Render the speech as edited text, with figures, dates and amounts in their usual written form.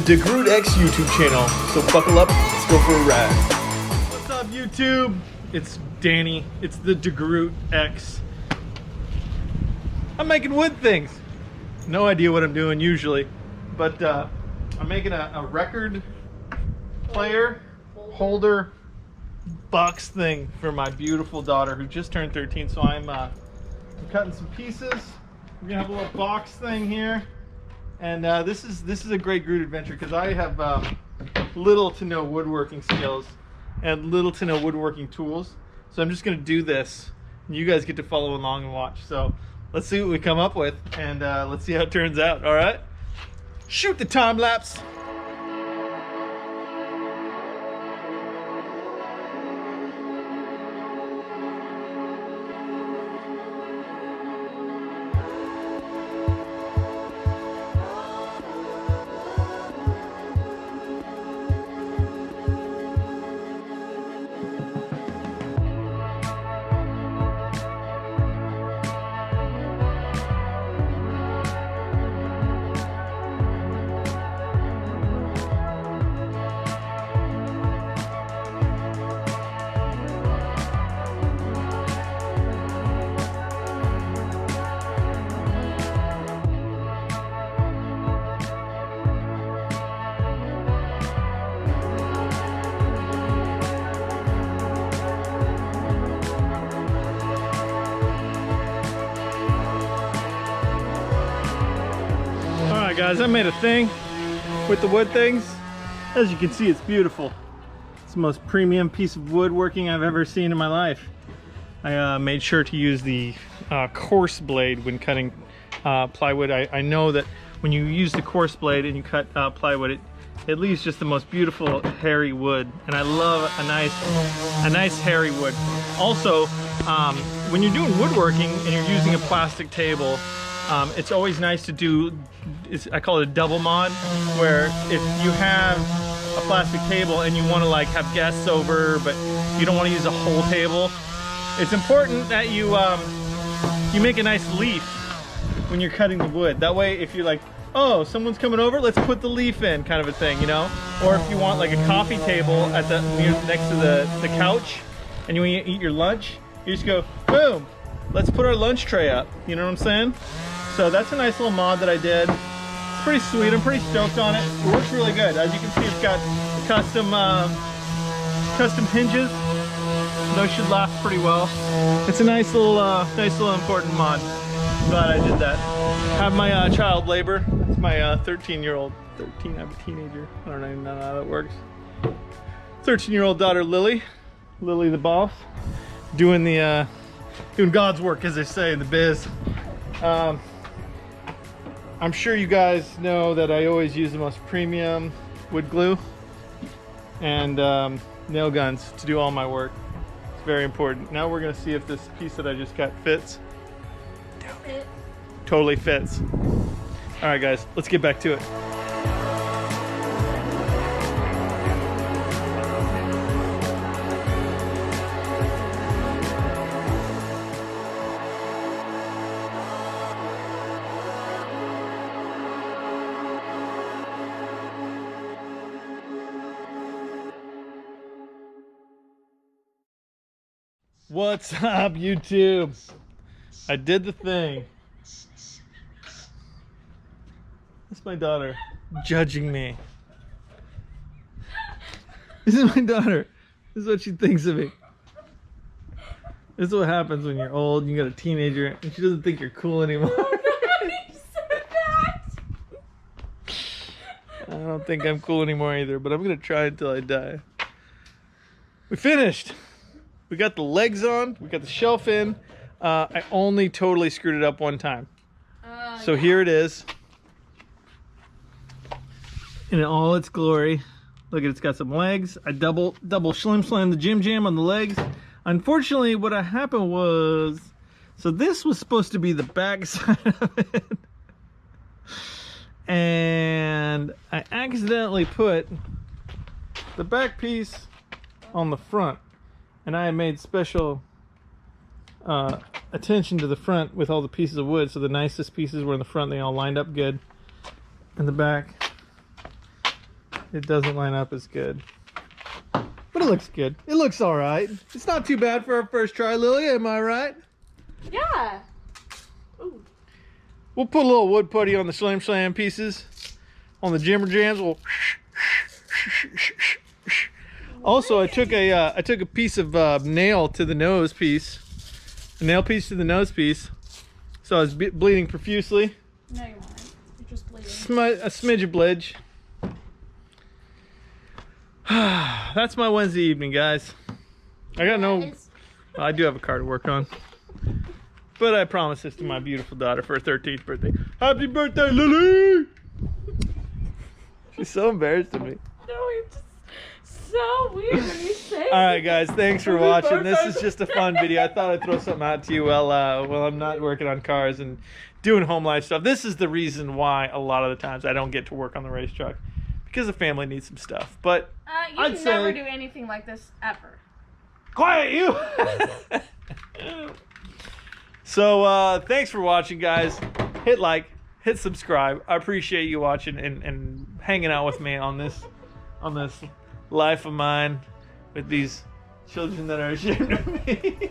DaGrootX YouTube channel. So buckle up, let's go for a ride. What's up, YouTube? It's Danny. It's the DaGrootX. I'm making wood things. No idea what I'm doing usually, but I'm making a record player holder box thing for my beautiful daughter who just turned 13. So I'm cutting some pieces. We're gonna have a little box thing here, and this is a great Groot adventure because I have little to no woodworking skills and little to no woodworking tools. So I'm just gonna do this, and you guys get to follow along and watch. So let's see what we come up with, and let's see how it turns out. All right, shoot the time lapse. Alright guys, I made a thing with the wood things. As you can see, it's beautiful. It's the most premium piece of woodworking I've ever seen in my life. I made sure to use the coarse blade when cutting plywood. I know that when you use the coarse blade and you cut plywood, it leaves just the most beautiful hairy wood, and I love a nice hairy wood. Also, when you're doing woodworking and you're using a plastic table, it's always nice to do, I call it a double mod, where if you have a plastic table and you want to like have guests over, but you don't want to use a whole table, it's important that you make a nice leaf when you're cutting the wood. That way, if you're like, oh, someone's coming over, let's put the leaf in, kind of a thing, you know? Or if you want like a coffee table at the next to the couch, and you want to eat your lunch, you just go, boom, let's put our lunch tray up. You know what I'm saying? So that's a nice little mod that I did. It's pretty sweet. I'm pretty stoked on it. It works really good. As you can see, it's got custom hinges. Those should last pretty well. It's a nice little important mod. Glad I did that. Have my child labor. It's my 13-year-old. 13. I'm a teenager. I don't even know how that works. 13-year-old daughter Lily. Lily the boss. Doing God's work, as they say in the biz. I'm sure you guys know that I always use the most premium wood glue and nail guns to do all my work. It's very important. Now we're going to see if this piece that I just cut fits. Totally fits. All right, guys, let's get back to it. What's up, YouTube? I did the thing. That's my daughter judging me. This is my daughter. This is what she thinks of me. This is what happens when you're old and you got a teenager and she doesn't think you're cool anymore. You said that. I don't think I'm cool anymore either, but I'm gonna try until I die. We finished. We got the legs on, we got the shelf in. I only totally screwed it up one time. So yeah. Here it is. In all its glory. Look at it's got some legs. I double slammed the Jim Jam on the legs. Unfortunately, what happened was, so this was supposed to be the back side of it. And I accidentally put the back piece on the front. And I made special attention to the front with all the pieces of wood, so the nicest pieces were in the front. They all lined up good. In the back, it doesn't line up as good. But it looks good. It looks all right. It's not too bad for our first try, Lily. Am I right? Yeah. Ooh. We'll put a little wood putty on the slam slam pieces. On the jimmer jams, we'll. Also, I took a piece of nail to the nose piece. A nail piece to the nose piece. So I was bleeding profusely. No, you weren't. You're just bleeding. A smidge of blidge. That's my Wednesday evening, guys. I got no. I do have a car to work on. But I promised this to my beautiful daughter for her 13th birthday. Happy birthday, Lily! She's so embarrassed of me. No, you're just so weird when you say it. Alright guys, thanks for watching. This is just a fun video. I thought I'd throw something out to you while I'm not working on cars and doing home life stuff. This is the reason why a lot of the times I don't get to work on the race truck. Because the family needs some stuff. But you I'd never say... do anything like this ever. Quiet, you! So, thanks for watching, guys. Hit like, hit subscribe. I appreciate you watching and hanging out with me on this life of mine with these children that are ashamed of me.